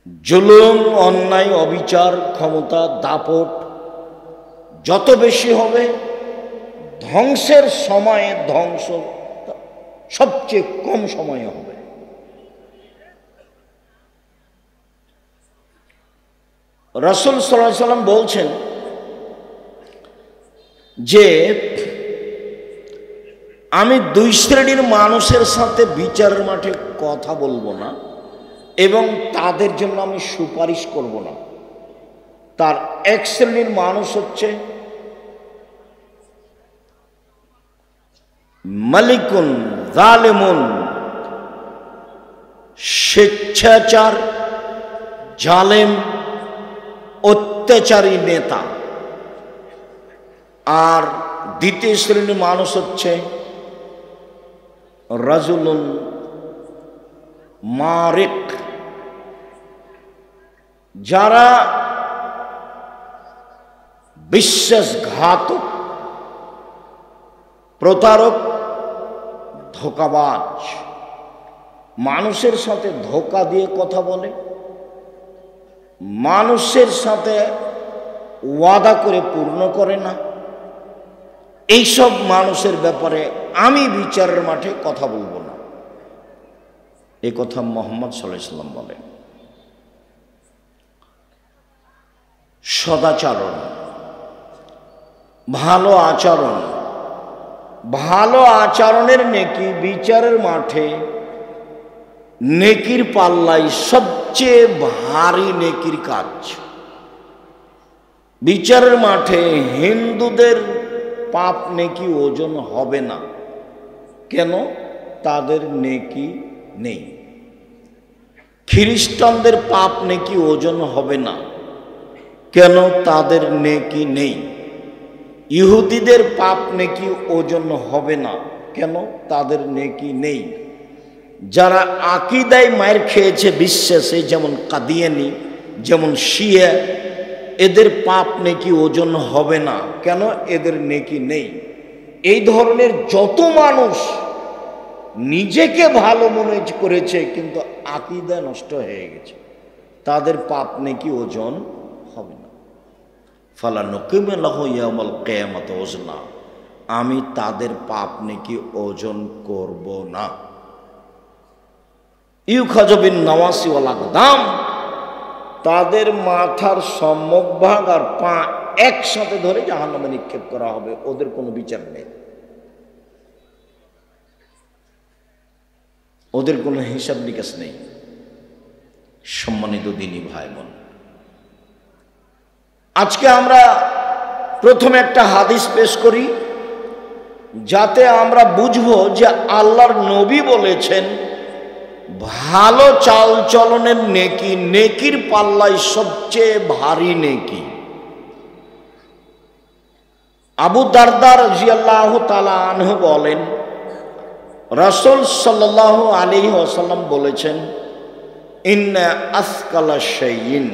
জুলুম, অন্যায়, অবিচার, ক্ষমতা, দাপট যত বেশি হবে, ধ্বংসের সময়ে ধ্বংস সবচেয়ে কম সময়ে হবে। রাসূল সাল্লাল্লাহু আলাইহি ওয়াসাল্লাম বলছেন যে আমি দুই শ্রেণীর মানুষের সাথে বিচারের মাঠে কথা বলবো না এবং তাদের জন্য আমি সুপারিশ করব না। তার এক শ্রেণীর মানুষ হচ্ছে মালিকুন জালেমুন, স্বেচ্ছাচার, জালেম, অত্যাচারী নেতা। আর দ্বিতীয় শ্রেণীর মানুষ হচ্ছে রাজুলুন মারিক, যারা বিশ্বাসঘাতক, প্রতারক, ধোঁকাবাজ, মানুষের সাথে ধোঁকা দিয়ে কথা বলে, মানুষের সাথে ওয়াদা করে পূর্ণ করে না। এইসব মানুষের ব্যাপারে আমি বিচারের মাঠে কথা বলবো না। এই কথা মুহাম্মদ সাল্লাল্লাহু আলাইহি ওয়াসাল্লাম বলেন। সদাচরণ, ভালো আচরণ, ভালো আচরণের নেকি বিচারের মাঠে নেকির পাল্লায় সবচেয়ে ভারী নেকির কাজ। বিচারের মাঠে হিন্দুদের পাপ নেকি ওজন হবে না। কেন? তাদের নেকি নেই। খ্রিস্টানদের পাপ নেকি ওজন হবে না। কেন? তাদের নেকি নেই। ইহুদিদের পাপ নেকি ওজন হবে না। কেন? তাদের নেকি নেই। যারা আকীদায় মার খেয়েছে বিশ্বাসে, যেমন কাদিয়ানি, যেমন শিয়া, এদের পাপ নেকি ওজন হবে না। কেন? এদের নেকি নেই। এই ধরনের যত মানুষ নিজেকে ভালো মনে করেছে কিন্তু আকীদা নষ্ট হয়ে গেছে, তাদের পাপ নেকি ওজন হবে না। ফালা নুকিমু লাহু ইয়াউমাল কিয়ামাতি ওজনা, আমি তাদের পাপ নেকি ওজন করব না। ইউখাযু বিন নাওয়াসি ওয়াল আকদাম, তাদের মাথার সম্মুখভাগ আর পা একসাথে ধরে জাহান্নামে নিক্ষেপ করা হবে। ওদের কোনো বিচার নেই, ওদের কোনো হিসাব নিকাশ নেই। সম্মানিত দ্বীনী ভাই বোন, আজকে আমরা প্রথমে একটা হাদিস পেশ করি যাতে আমরা বুঝবো যে আল্লাহর নবী বলেছেন ভালো চাল চলনের নেকি নেকির পাল্লায় সবচেয়ে ভারী নেকি। আবু দারদা রাদিয়াল্লাহু তাআলা আনহু বলেন, রাসূল সাল্লাল্লাহু আলাইহি ওয়াসাল্লাম বলেছেন, ইন্না আসকালা শাইইন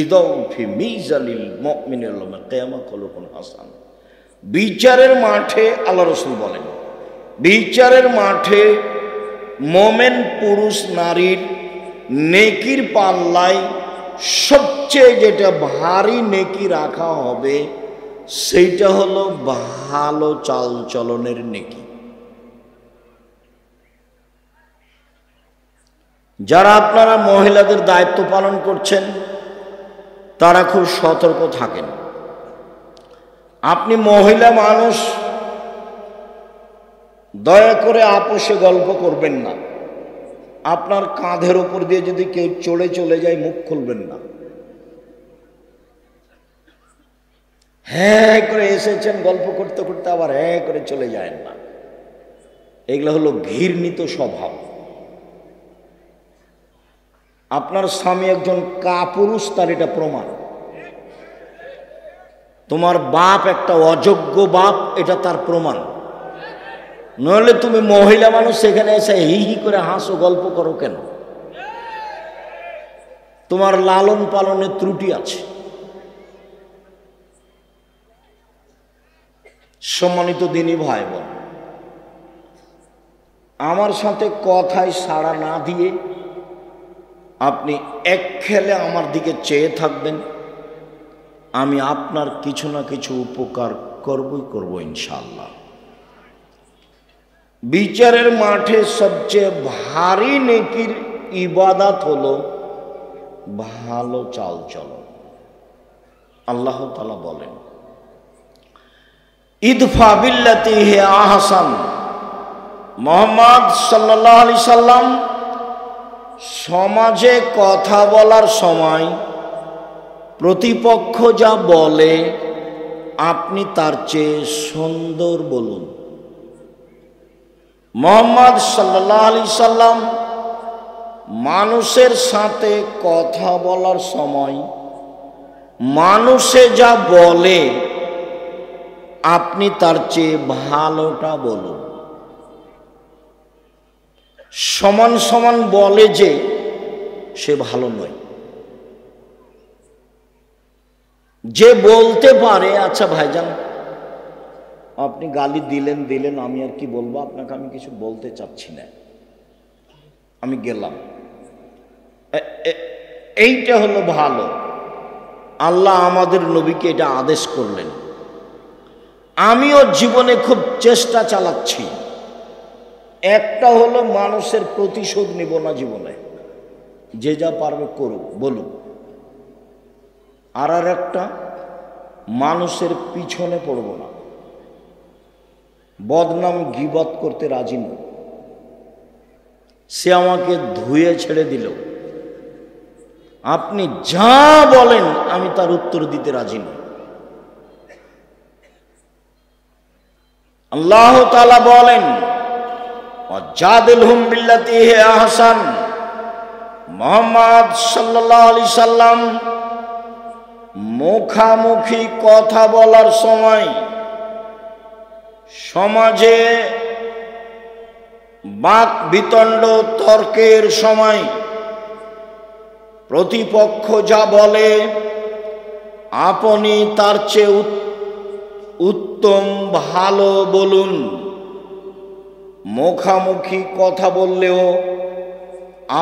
ইদাউ ফি মিজানিল মুমিনিল ইয়াউমাল কিয়ামা খুলুকুন হাসান। বিচারের মাঠে আল্লাহ রাসূল বলেন, বিচারের মাঠে মোমেন পুরুষ নারীর নেকির পাল্লায় সবচেয়ে যেটা ভারী নেকি রাখা হবে সেইটা হলো ভালো চাল চলনের নেকি। যারা আপনারা মহিলাদের দায়িত্ব পালন করছেন তারা খুব সতর্ক থাকেন। আপনি মহিলা মানুষ, দয়া করে আপোষে গল্প করবেন না। আপনার কাঁধের ওপর দিয়ে যদি কেউ চলে যায় মুখ খুলবেন না। হ্যাঁ করে এসেছেন গল্প করতে করতে আবার হ্যাঁ করে চলে যায় না। এগুলো হলো ঘৃণিত স্বভাব। আপনার স্বামী একজন কাপুরুষ, তার এটা প্রমাণ। তোমার বাপ একটা অযোগ্য বাপ, এটা তার প্রমাণ। নইলে তুমি মহিলা মানুষ সেখানে এসে হি হি করে হাসো, গল্প করো কেন? তোমার লালন পালনের ত্রুটি আছে। সম্মানিত দ্বীনী ভাই বোন, আমার সাথে কথায় সাড়া না দিয়ে আপনি এক খেলে আমার দিকে চেয়ে থাকবেন, আমি আপনার কিছু না কিছু উপকার করবই করব ইনশাআল্লাহ। বিচারের মাঠে সবচেয়ে ভারী নেকির ইবাদত হলো ভালো চাল চলন। আল্লাহ তাআলা বলেন, ইদফা বিল্লাতি হিয়া আহসান। মুহাম্মদ সাল্লাল্লাহু আলাইহি সাল্লাম সমাজে কথা বলার সময় প্রতিপক্ষ যা বলে আপনি তার চেয়ে সুন্দর বলুন। মুহাম্মদ সাল্লাল্লাহু আলাইহি সাল্লাম মানুষের সাথে কথা বলার সময় মানুষে যা বলে আপনি তার চেয়ে ভালোটা বলুন। সমান সমান বলে যে সে ভালো নয়। যে বলতে পারে, আচ্ছা ভাইজান আপনি গালি দিলেন, আমি আর কি বলবো, আপনাকে আমি কিছু বলতে চাচ্ছি না, আমি গেলাম, এইটা হলো ভালো। আল্লাহ আমাদের নবীকে এটা আদেশ করলেন। আমিও জীবনে খুব চেষ্টা চালাচ্ছি, একটা হলো মানুষের প্রতিশোধ নিব না জীবনে, যে যা পারবে করুক বলুক। আর একটা মানুষের পিছনে পড়ব না, বদনাম গীবত করতে রাজি নই। সে আমাকে ধুয়ে ছেড়ে দিল, আপনি যা বলেন আমি তার উত্তর দিতে রাজি নই। আল্লাহ তাআলা বলেন, ওয়াজাদিলহুম বিল্লাতি হিয়া আহসান। মুহাম্মদ সাল্লাল্লাহু আলাইহি সাল্লাম মুখামুখি কথা বলার সময়, সমাজে বাক বিতণ্ড তর্কের সময় প্রতিপক্ষ যা বলে আপনি তার চেয়ে উত্তম ভালো বলুন। মুখামুখি কথা বললেও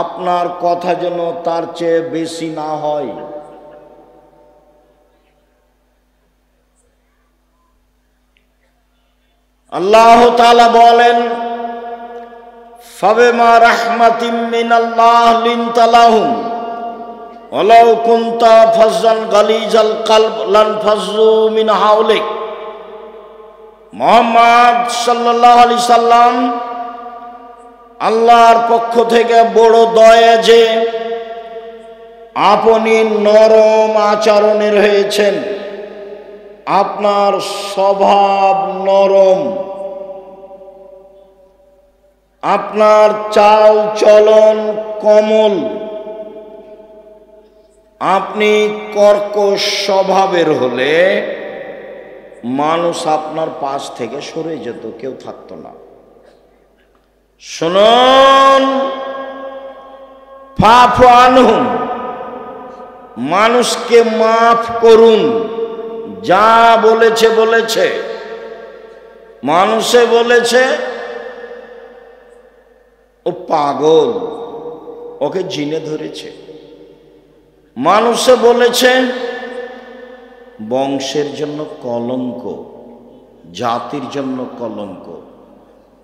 আপনার কথা যেন তার চেয়ে বেশি না হয়। আল্লাহ তাআলা বলেন, ফাবিমা রাহমাতিম মিনাল্লাহ লিনতা লাহুম ওয়ালাউ কুনতা ফাজ্জান গালিজাল কলব লানফাজ্জু মিন হাওলিক। মুহাম্মদ সাল্লাল্লাহু আলাইহি সাল্লাম আল্লাহর পক্ষ থেকে বড় দয়া যে আপনি নরম আচরণের হয়েছেন, আপনার স্বভাব নরম, আপনার চাল চলন কোমল, আপনি কর্কশ স্বভাবের হলে মানুষ আপনার পাশ থেকে সরে যেত, কেউ থাকতো না। শুনুন, ফাফু আনহুম, মানুষকে মাফ করুন। যা বলেছে বলেছে, মানুষে বলেছে ও পাগল, ওকে জিনে ধরেছে। মানুষে বলেছে বংশের জন্য কলঙ্ক, জাতির জন্য কলঙ্ক।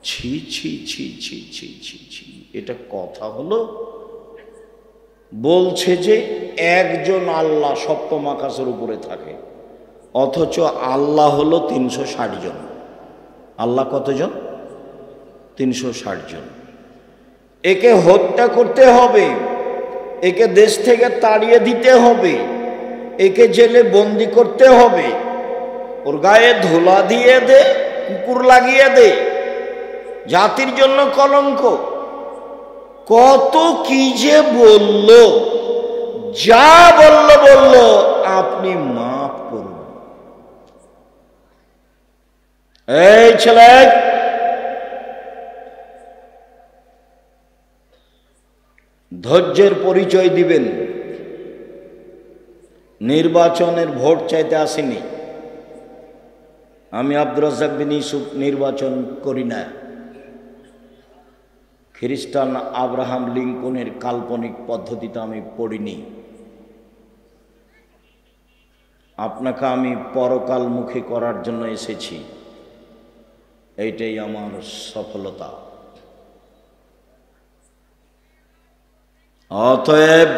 ছি ছি ছি ছি ছি ছি ছি, এটা কথা হলো? বলছে যে একজন আল্লাহ সপ্তম আকাশের উপরে থাকে, অথচ আল্লাহ হলো 360 জন। আল্লাহ কতজন? 360 জন। একে হত্যা করতে হবে, একে দেশ থেকে তাড়িয়ে দিতে হবে, একে জেলে বন্দি করতে হবে, ওর গায়ে ধুলা দিয়ে দে, কুকুর লাগিয়ে দে, জাতির জন্য কলঙ্ক। কত কি যে বলল, যা বলল আপনি মাফ করুন। এই ছেলে, ধৈর্যের পরিচয় দিবেন। নির্বাচনের ভোট চাইতে আসেনি আমি। আব্দুর রাজ্জাক বিন ইউসুফ নির্বাচন করি না, খ্রিস্টান আব্রাহাম লিঙ্কনের কাল্পনিক পদ্ধতিটা আমি পড়িনি। আপনাকে আমি পরকালমুখী করার জন্য এসেছি, এইটাই আমার সফলতা। অতএব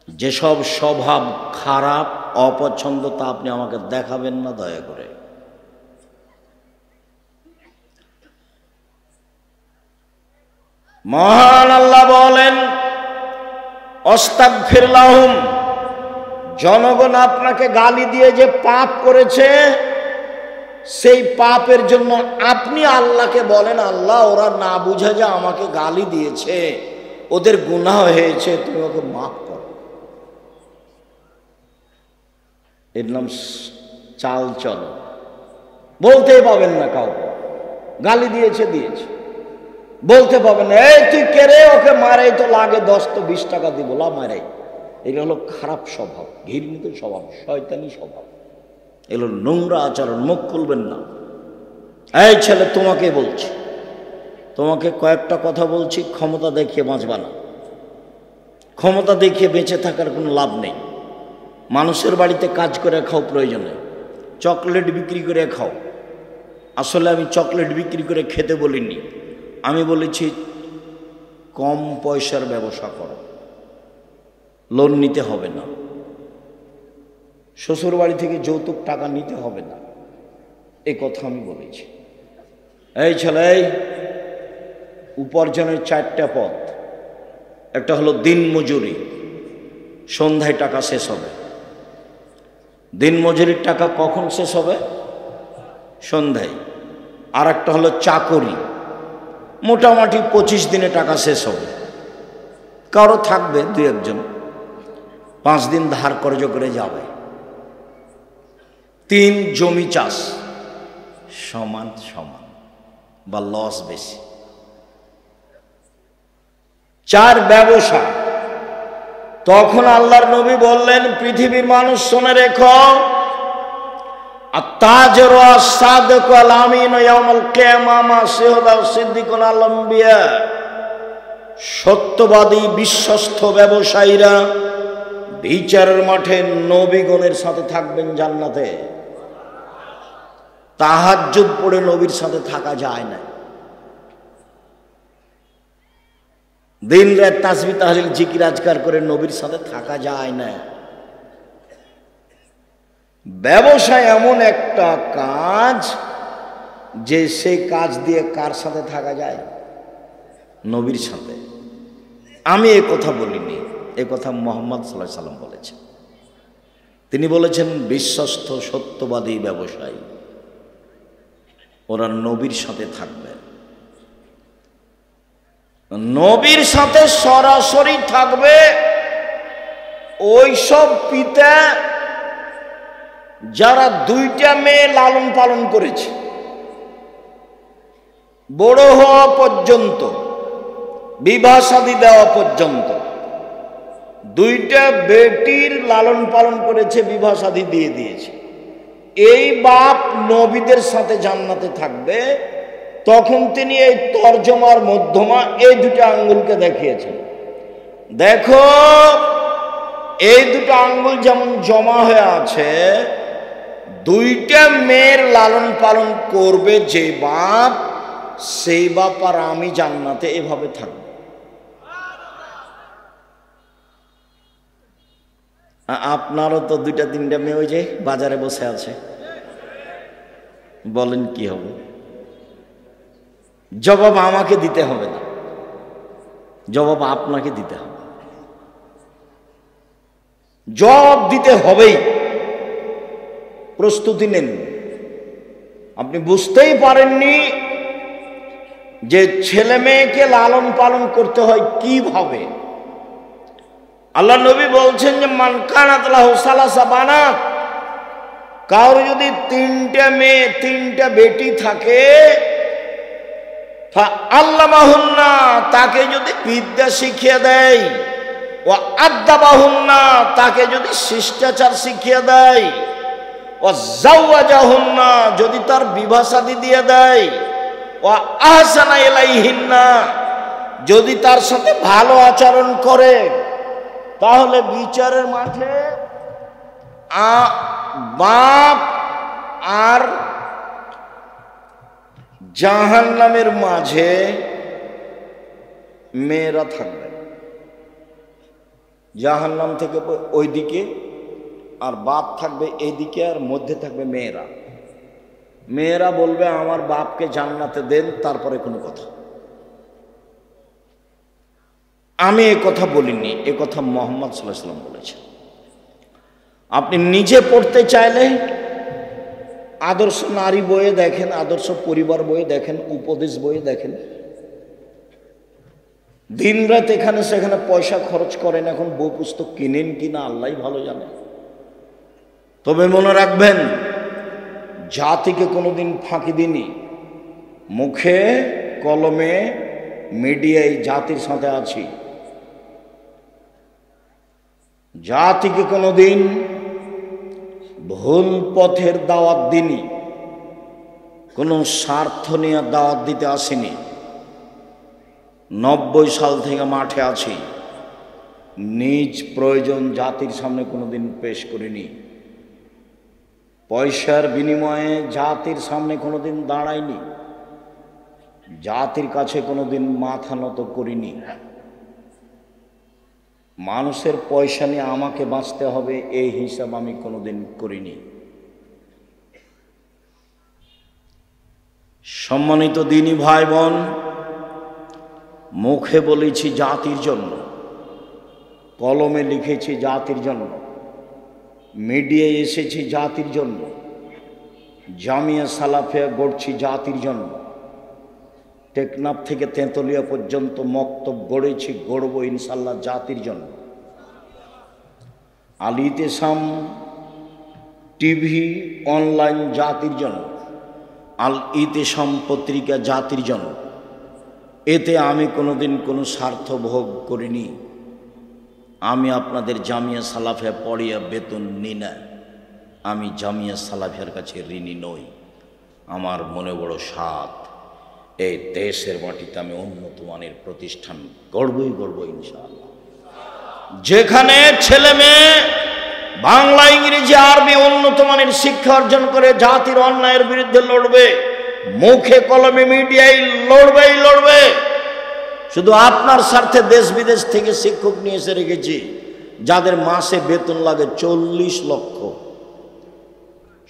যেসব স্বভাব খারাপ, অপছন্দ, তা আপনি আমাকে দেখাবেন না দয়া করে। মহান আল্লাহ বলেন, আস্তাগফির লাহুম, জনগণ আপনাকে গালি দিয়ে যে পাপ করেছে, সেই পাপের জন্য আপনি আল্লাহকে বলেন, আল্লাহ ওরা না বুঝে যে আমাকে গালি দিয়েছে, ওদের গুনাহ হয়েছে, তুমি ওকে মাফ করো। এর নাম চাল চলো। বলতেই পাবেন না কাউকে, গালি দিয়েছে দিয়েছে, বলতে পাবেন না এই তুই কেড়ে ওকে মারাই তো লাগে 10 তো 20 টাকা দিব, লা মারাই। এগুলো হলো খারাপ স্বভাব, ঘৃণিত স্বভাব, শয়তানি স্বভাব, এগুলো নোংরা আচরণ। মুখ খুলবেন না। এই ছেলে, তোমাকে বলছি, তোমাকে কয়েকটা কথা বলছি, ক্ষমতা দেখিয়ে বাঁচবা না। ক্ষমতা দেখিয়ে বেঁচে থাকার কোনো লাভ নেই। মানুষের বাড়িতে কাজ করে খাও প্রয়োজনে, চকলেট বিক্রি করে খাও। আসলে আমি চকলেট বিক্রি করে খেতে বলিনি, আমি বলেছি কম পয়সার ব্যবসা করো, লোন নিতে হবে না, শ্বশুর বাড়ি থেকে যৌতুক টাকা নিতে হবে না, এই কথা আমি বলেছি। এই ছেলে, উপার্জনের 4টা পথ। একটা হলো দিন মজুরি, সন্ধ্যায় টাকা শেষ হবে। দিন মজুরির টাকা কখন শেষ হবে? সন্ধ্যায়। আর একটা হলো চাকরি, মোটামুটি 25 দিনে টাকা শেষ হবে। কারো থাকবে 2-1 জন, 5 দিন ধার কর্জ করে যাবে। 3 জমি চাষ, সমান সমান বা লস বেশি। 4 ব্যবসা। তখন আল্লাহর নবী বললেন, পৃথিবীর মানুষ শুনে রেখো, আত-তাজিরু আস-সাদিকু আল-আমিনু ইয়াউমাল কিয়ামাহ মা শুহাদা ওয়াস-সিদ্দিকুন আল-আম্বিয়া। সত্যবাদী বিশ্বস্ত ব্যবসায়ীরা বিচারের মাঠে নবীগণের সাথে থাকবেন জান্নাতে। তাহাজ্জুদ পড়ে নবীর সাথে থাকা যায় না। দিন রাত তাসবিহ তাহলিল জিকির আজকার করে নবীর সাথে থাকা যায় না। ব্যবসা এমন একটা কাজ যে সেই কাজ দিয়ে কার সাথে থাকা যায়? নবীর সাথে। আমি এ কথা বলিনি, এ কথা মুহাম্মদ সাল্লাল্লাহু আলাইহি সাল্লাম বলেছেন। তিনি বলেছেন বিশ্বস্ত সত্যবাদী ব্যবসায়ী ওরা নবীর সাথে থাকবে। নবীর সাথে সরাসরি থাকবে ওই সব পিতা যারা 2টা মেয়ে লালন পালন করেছে, বড় হওয়া পর্যন্ত, বিবাহ শাদী দেওয়া পর্যন্ত 2টা বেটির লালন পালন করেছে, বিবাহ শাদী দিয়ে দিয়েছে। এই বাপ নবীদের সাথে জান্নাতে থাকবে। তখন তিনি এই তর্জমার মধ্যমা এই 2টা আঙ্গুলকে দেখিয়েছেন, দেখো এই 2টা আঙ্গুল যেমন জমা হয়ে আছে, 2টা মেয়ের লালন পালন করবে যে বাপ, সেই বাপ আর আমি জান্নাতে এভাবে থাকব। আপনারও তো 2টা-3টা মেয়ে ওই যে বাজারে বসে আছে, বলেন কি হবে? জবাব আমাকে দিতে হবে না, জবাব আপনাকে দিতে হবে। জবাব দিতে হবেই, প্রস্তুতি নেন। আপনি বুঝতেই পারেননি যে ছেলে মেয়েকে লালন পালন করতে হয় কিভাবে। আল্লাহ নবী বলছেন যে মান কানাত লাহু সালাসা বানাত, কারো যদি 3টা মেয়ে 3টা বেটি থাকে, আল্লামাহুন্না, তাকে যদি বিদ্যা শিখিয়ে দেয়, ও আদাবাহুন্না, তাকে যদি শিষ্টাচার শিখিয়ে দেয়, ও জাওয়াজাহুন্না, যদি তার বিবাহ শাদী দিয়ে দেয়, ও ওয়া আহসানা ইলাইহিন্না, যদি তার সাথে ভালো আচরণ করে তাহলে বিচারের মাঠে বাপ আর জাহান্নামের মাঝে মেয়েরা থাকবে। জাহান্নাম থেকে ওইদিকে আর বাপ থাকবে এইদিকে, আর মধ্যে থাকবে মেয়েরা। মেয়েরা বলবে আমার বাপকে জান্নাতে দেন, তারপরে কোনো কথা। আমি এ কথা বলিনি, এ কথা মুহাম্মদ সাল্লাল্লাহু আলাইহি ওয়াসাল্লাম বলেছেন। আপনি নিজে পড়তে চাইলে আদর্শ নারী বইয়ে দেখেন, আদর্শ পরিবার বইয়ে দেখেন, উপদেশ বইয়ে দেখেন। দিন রাত এখানে সেখানে পয়সা খরচ করেন, এখন বই পুস্তক কিনেন কিনা আল্লাহই ভালো জানে। তবে মনে রাখবেন, জাতিকে কোনোদিন ফাঁকি দিনি। মুখে কলমে মিডিয়ায় জাতির সাথে আছি। জাতিকে কোনোদিন ভুল পথের দাওয়াত দিনি, কোনো স্বার্থ নিয়ে দাওয়াত দিতে আসিনি। 90 সাল থেকে মাঠে আছি, নিজ প্রয়োজন জাতির সামনে কোনোদিন পেশ করিনি। পয়সার বিনিময়ে জাতির সামনে কোনোদিন দাঁড়াইনি, জাতির কাছে কোনোদিন মাথা নত করিনি। মানুষের পয়সা নিয়ে আমাকে বাঁচতে হবে এই হিসাব আমি কোনোদিন করিনি। সম্মানিত দিনী ভাই বোন, মুখে বলেছি জাতির জন্য, কলমে লিখেছি জাতির জন্য, মিডিয়ায় এসেছি জাতির জন্য, জামিয়া সালাফিয়া গড়ছি জাতির জন্য, টেকনাফ থেকে তেঁতুলিয়া পর্যন্ত মক্তব গড়েছি, গড়ব ইনশাল্লাহ জাতির জন্য। আল ইতিসাম টিভি অনলাইন জাতির জন্য, আল ইতিসাম পত্রিকা জাতির জন্য। এতে আমি কোনোদিন কোনো স্বার্থ ভোগ করিনি। আমি আপনাদের জামিয়া সালাফিয়া পড়িয়া বেতন নিই না, আমি জামিয়া সালাফিয়ার কাছে ঋণী নই। আমার মনে বড় সাধ, এই দেশের মাটিতে আমি উন্নত মানের প্রতিষ্ঠান গড়বই গড়ব ইনশাআল্লাহ। যেখানে ছেলে মেয়ে বাংলা ইংরেজি আরবি উন্নত মানের শিক্ষা অর্জন করে জাতির অন্যায়ের বিরুদ্ধে লড়বে, মুখে কলমে মিডিয়ায় লড়বে। শুধু আপনার স্বার্থে দেশ বিদেশ থেকে শিক্ষক নিয়ে এসে রেখেছি, যাদের মাসে বেতন লাগে 40 লক্ষ।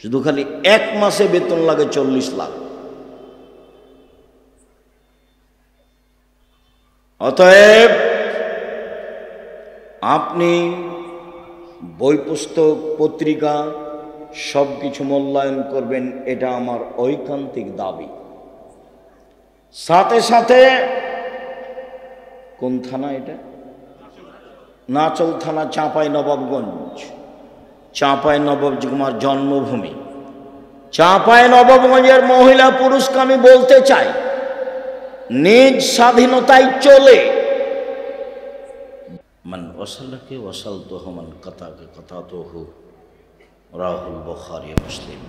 শুধু খালি এক মাসে বেতন লাগে 40 লাখ। অতএব আপনি বই পুস্তক পত্রিকা সব কিছু মূল্যায়ন করবেন, এটা আমার ঐকান্তিক দাবি। সাথে সাথে কোন থানা এটা? নাচল থানা, চাঁপাইনবাবগঞ্জ। চাঁপাইনবাবগঞ্জ আমার জন্মভূমি। চাঁপাইনবাবগঞ্জের মহিলা পুরুষকে আমি বলতে চাই, নিজ স্বাধীনতায় চলে মান ওয়াসালাকে ওয়াসালতুহু মান কাতাকে কাতাতুহু, রাহুল বুখারী মুসলিম।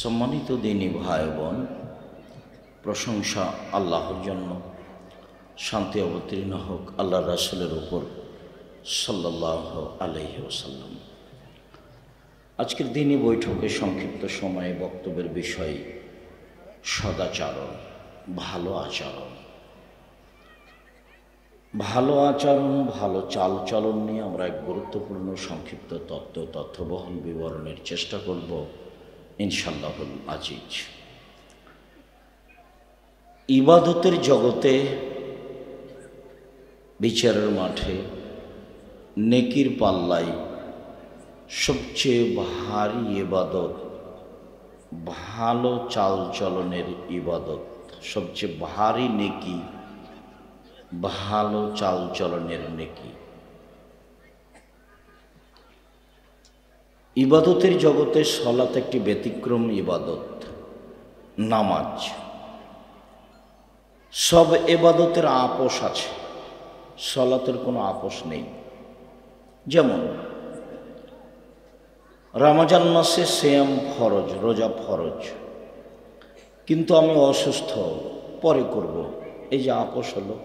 সম্মানিত দিনী ভাই বোন, প্রশংসা আল্লাহর জন্য, শান্তি অবতীর্ণ হোক আল্লাহ রাসূলের উপর সাল্লাল্লাহু আলাইহি ওয়াসাল্লাম। আজকের দিনী বৈঠকে সংক্ষিপ্ত সময়ে বক্তব্যের বিষয় সদাচরণ, ভালো আচরণ। ভালো আচরণ, ভালো চালচলন নিয়ে আমরা এক গুরুত্বপূর্ণ সংক্ষিপ্ত তথ্যবহন বিবরণের চেষ্টা করব ইনশাআল্লাহুল আজিজ। ইবাদতের জগতে, বিচারের মাঠে, নেকির পাল্লায় সবচেয়ে ভারী ইবাদত ভালো চালচলনের ইবাদত। সবচেয়ে ভারী নেকি ভালো চালচলনের নেকি। ইবাদতের জগতে সালাত একটি ব্যতিক্রম ইবাদত, নামাজ। সব ইবাদতের আপোষ আছে, সালাতের কোনো আপোষ নেই। যেমন রমজান মাসে সিয়াম ফরজ, রোজা ফরজ। কিন্তু আমি অসুস্থ, পরে করব, এই যে আপোষ হলো।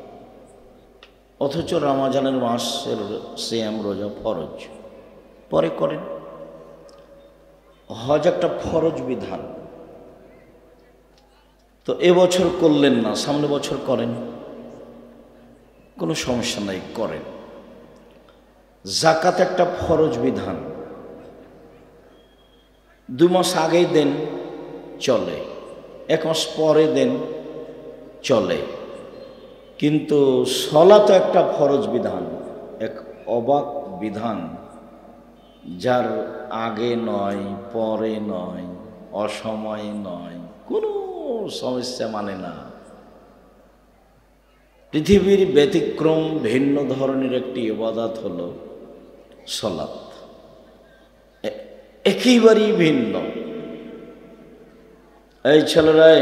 অথচ রমজানের মাসের সিয়াম রোজা ফরজ, পরে করেন। হজ একটা ফরজ বিধান, তো এবছর করলেন না, সামনে বছর করেন, কোনো সমস্যা নাই, করেন। জাকাত একটা ফরজ বিধান, 2 মাস আগেই দেন, চলে, 1 মাস পরে দেন, চলে। কিন্তু সলাত একটা ফরজ বিধান, এক অবাক বিধান, যার আগে নয়, পরে নয়, অসময়ে নয়, কোনো সমস্যা মানে না। পৃথিবীর ব্যতিক্রম ভিন্ন ধরনের একটি ইবাদত হলো সলাত, একেবারেই ভিন্ন। এই ছেলেরাই,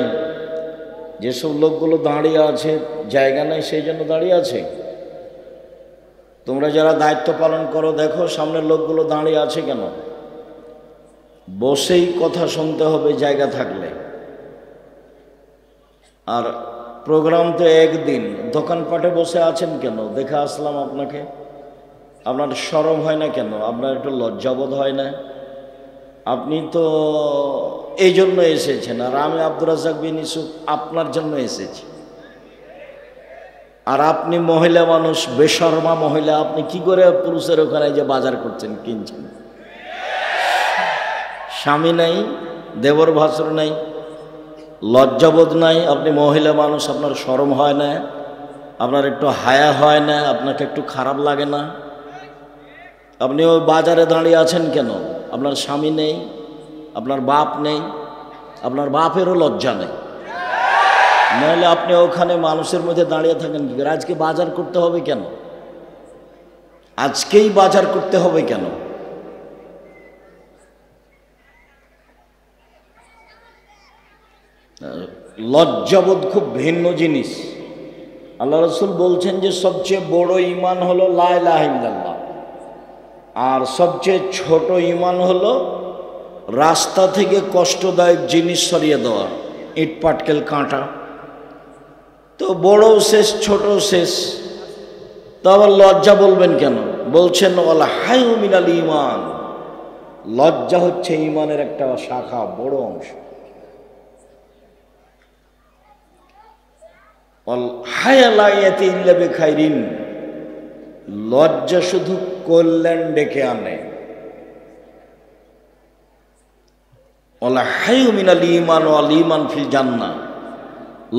যেসব লোকগুলো দাঁড়িয়ে আছে, জায়গা নেই সেই জন্য দাঁড়িয়ে আছে। তোমরা যারা দায়িত্ব পালন করো, দেখো সামনের লোকগুলো দাঁড়িয়ে আছে কেন? বসেই কথা শুনতে হবে জায়গা থাকলে। আর প্রোগ্রাম তো একদিন, দোকানপাটে বসে আছেন কেন? দেখে আসলাম আপনাকে, আপনার শরম হয় না কেন? আপনার একটু লজ্জাবোধ হয় না? আপনি তো এই জন্য এসেছেন, আর আমি আব্দুর রাজ্জাক বিন ইউসুফ আপনার জন্য এসেছি। আর আপনি মহিলা মানুষ, বেশরমা মহিলা, আপনি কি করে পুরুষের ওখানে যে বাজার করছেন, কিনছেন? স্বামী নাই, দেবর ভাসুর নাই, লজ্জাবোধ নাই, আপনি মহিলা মানুষ, আপনার শরম হয় না? আপনার একটু হায়া হয় না? আপনাকে একটু খারাপ লাগে না? আপনি ওই বাজারে দাঁড়িয়ে আছেন কেন? আপনার স্বামী নেই, আপনার বাপ নেই, আপনার বাপেরও লজ্জা নেই, নাহলে আপনি ওখানে মানুষের মধ্যে দাঁড়িয়ে থাকেন কি করে? আজকে বাজার করতে হবে কেন? আজকেই বাজার করতে হবে কেন? লজ্জাবোধ খুব ভিন্ন জিনিস। আল্লাহ রসুল বলছেন যে সবচেয়ে বড় ঈমান হলো লা ইলাহা ইল্লাল্লাহ, আর সবচেয়ে ছোট ঈমান হলো রাস্তা থেকে কষ্টদায়ক জিনিস সরিয়ে দেওয়া, ইট পাটকেল কাঁটা। তো বড়ও শেষ, ছোটও শেষ, তো আবার লজ্জা বলবেন কেন? বলছেন ওয়াল হায়ু মিনাল ঈমান, লজ্জা হচ্ছে ঈমানের একটা শাখা, বড় অংশ। ওয়াল হায়া লা ইয়াতি ইল্লা বিখাইরিন, লজ্জা শুধু কল্যাণ ডেকে আনে। ওয়াল হায়ু মিনাল ঈমান ওয়াল ঈমান ফিল জান্নাহ,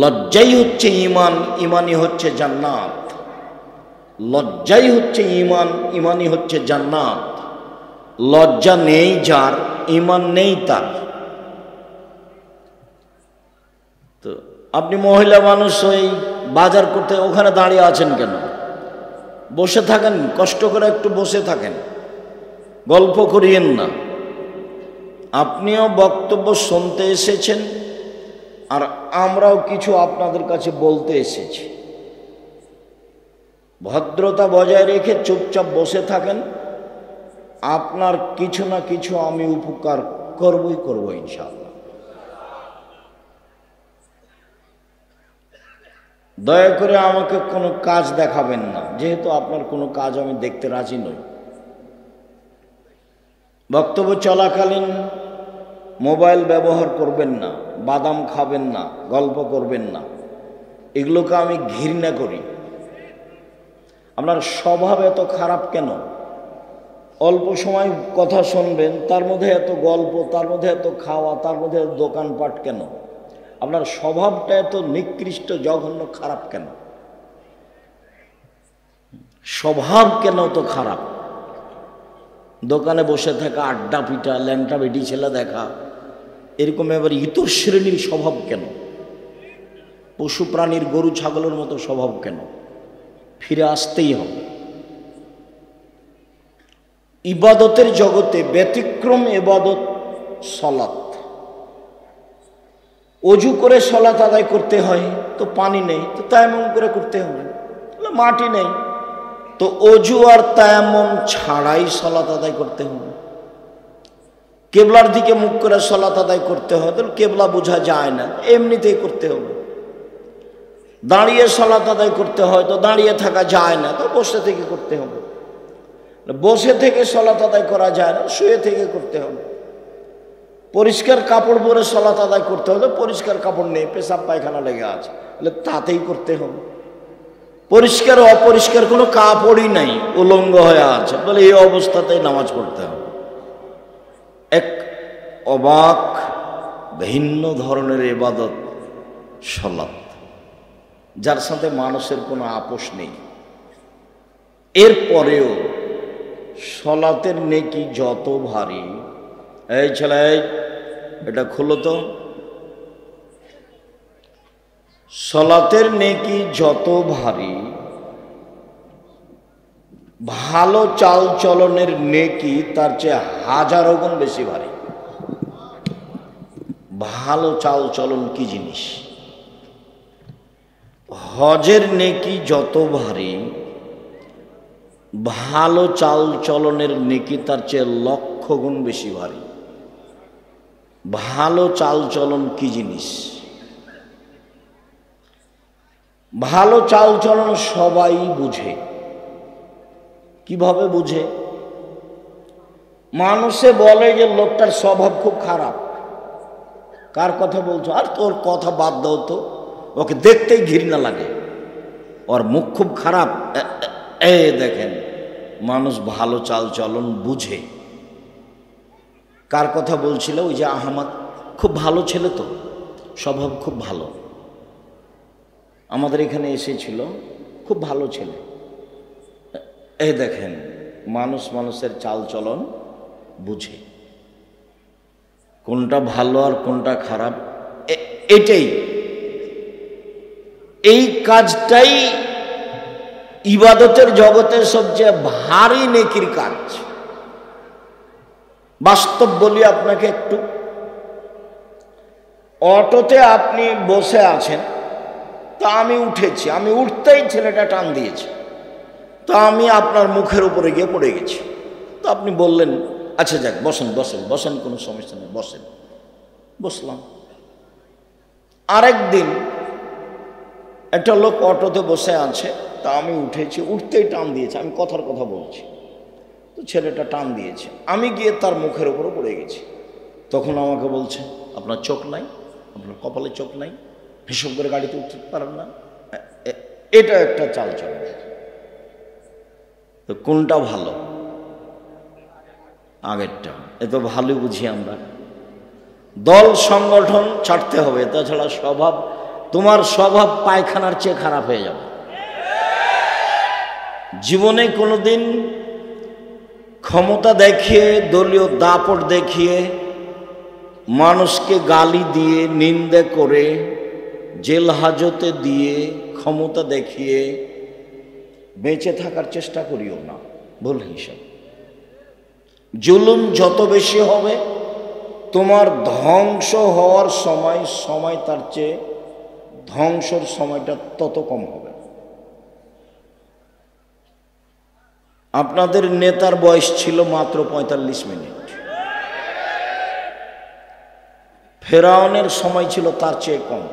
লজ্জাই হচ্ছে ঈমান, ঈমানই হচ্ছে জান্নাত। লজ্জাই হচ্ছে ঈমান, ঈমানই হচ্ছে জান্নাত। লজ্জা নেই যার, ঈমান নেই তার। তো আপনি মহিলা মানুষ, ওই বাজার করতে ওখানে দাঁড়িয়ে আছেন কেন? বসে থাকেন, কষ্ট করে একটু বসে থাকেন, গল্প করিয়েন না। আপনিও বক্তব্য শুনতে এসেছেন, আর আমরাও কিছু আপনাদের কাছে বলতে এসেছি। ভদ্রতা বজায় রেখে চুপচাপ বসে থাকেন, আপনার কিছু না কিছু আমি উপকার করবই করব ইনশাআল্লাহ। দয়া করে আমাকে কোনো কাজ দেখাবেন না, যেহেতু আপনার কোনো কাজ আমি দেখতে রাজি নই। বক্তব্য চলাকালীন মোবাইল ব্যবহার করবেন না, বাদাম খাবেন না, গল্প করবেন না, এগুলোকে আমি ঘৃণা করি। আপনার স্বভাব এত খারাপ কেন? অল্প সময় কথা শুনবেন, তার মধ্যে এত গল্প, তার মধ্যে এত খাওয়া, তার মধ্যে দোকানপাট কেন? আপনার স্বভাবটা এত নিকৃষ্ট, জঘন্য, খারাপ কেন? স্বভাব কেন তো খারাপ? দোকানে বসে থাকা, আড্ডা পিটা, ল্যাংটা বেটি ছেলে দেখা, এরকম এবার ইতর শ্রেণীর স্বভাব কেন? পশু প্রাণীর গরু ছাগলের মতো স্বভাব কেন? ফিরে আসতেই হবে। ইবাদতের জগতে ব্যতিক্রম ইবাদত সলাত। অজু করে সলাত আদায় করতে হয়, তো পানি নেই, তো তায়াম্মুম করে করতে হবে। মাটি নেই, তো অজু আর তায়াম্মুম ছাড়াই সলাত আদায় করতে হবে। কেবলার দিকে মুখ করে সালাত আদায় করতে হয়, তাহলে কেবলা বোঝা যায় না, এমনিতেই করতে হবে। দাঁড়িয়ে সালাত আদায় করতে হয়, তো দাঁড়িয়ে থাকা যায় না, তো বসে থেকে করতে হবে। বসে থেকে সালাত আদায় করা যায় না, শুয়ে থেকে করতে হবে। পরিষ্কার কাপড় পরে সালাত আদায় করতে হবে, পরিষ্কার কাপড় নেই, পেশাব পায়খানা লেগে আছে, তাহলে তাতেই করতে হবে। পরিষ্কার অপরিষ্কার কোনো কাপড়ই নাই, উলঙ্গ হয়ে আছে, বলে এই অবস্থাতেই নামাজ পড়তে হবে। এক অবাক ভিন্ন ধরনের ইবাদত সালাত, যার সাথে মানুষের কোনো আপোষ নেই। এরপরেও সালাতের নেকি যত ভারী, এই ছেলে এটা খুলো তো, সালাতের নেকি যত ভারী, ভালো চাল চলনের নেকি তার চেয়ে হাজারো গুণ বেশি ভারী। ভালো চাল চলন কি জিনিস? হজের নেকি যত ভারী, ভালো চাল চলনের নেকি তার চেয়ে লক্ষ গুণ বেশি ভারী। ভালো চাল চলন কি জিনিস? ভালো চাল চলন সবাই বুঝে। কিভাবে বুঝে? মানুষে বলে যে লোকটার স্বভাব খুব খারাপ। কার কথা বলছো? আর তোর কথা বাদ দাও তো, ওকে দেখতেই ঘৃণা লাগে, ওর মুখ খুব খারাপ। দেখেন, মানুষ ভালো চাল চলন বুঝে। কার কথা বলছিল? ওই যে আহমদ, খুব ভালো ছেলে তো, স্বভাব খুব ভালো, আমাদের এখানে এসেছিল, খুব ভালো ছেলে। দেখেন, মানুষ মানুষের চাল চলন বুঝে, কোনটা ভালো আর কোনটা খারাপ। এটাই, এই কাজটাই ইবাদতের জগতের সবচেয়ে ভারী নেকির কাজ। বাস্তব বলি আপনাকে একটু, অটোতে আপনি বসে আছেন, তা আমি উঠেছি, আমি উঠতেই ছেলেটা টান দিয়েছে, তো আমি আপনার মুখের উপরে গিয়ে পড়ে গেছি। তো আপনি বললেন, আচ্ছা যাক, বসেন বসেন বসেন, কোনো সমস্যা নেই, বসেন। বসলাম। আরেকদিন একটা লোক অটোতে বসে আছে, তা আমি উঠেছি, উঠতেই টান দিয়েছে, আমি কথার কথা বলছি, তো ছেলেটা টান দিয়েছে, আমি গিয়ে তার মুখের উপরে পড়ে গেছি। তখন আমাকে বলছে, আপনার চোখ নাই, আপনার কপালে চোখ নাই, হিসাব করে গাড়িতে উঠতে পারেন না। এটা একটা চাল চলন। তো কোনটা ভালো? আগেরটা। এ তো ভালোই বুঝি আমরা। দল সংগঠন ছাড়তে হবে, তাছাড়া স্বভাব, তোমার স্বভাব পায়খানার চেয়ে খারাপ হয়ে যাবে। জীবনে কোনোদিন ক্ষমতা দেখিয়ে, দলীয় দাপট দেখিয়ে, মানুষকে গালি দিয়ে, নিন্দে করে, জেল হাজতে দিয়ে, ক্ষমতা দেখিয়ে বেঁচে থাকার চেষ্টা করিও না, ভুল হিসাব। জুলুম যত বেশি হবে, তোমার ধ্বংস হওয়ার সময় তার চেয়ে ধ্বংসের সময়টা তত কম হবে। আপনাদের নেতার বয়স ছিল মাত্র ৪৫ মিনিট, ফেরাউনের সময় ছিল তার চেয়ে কম।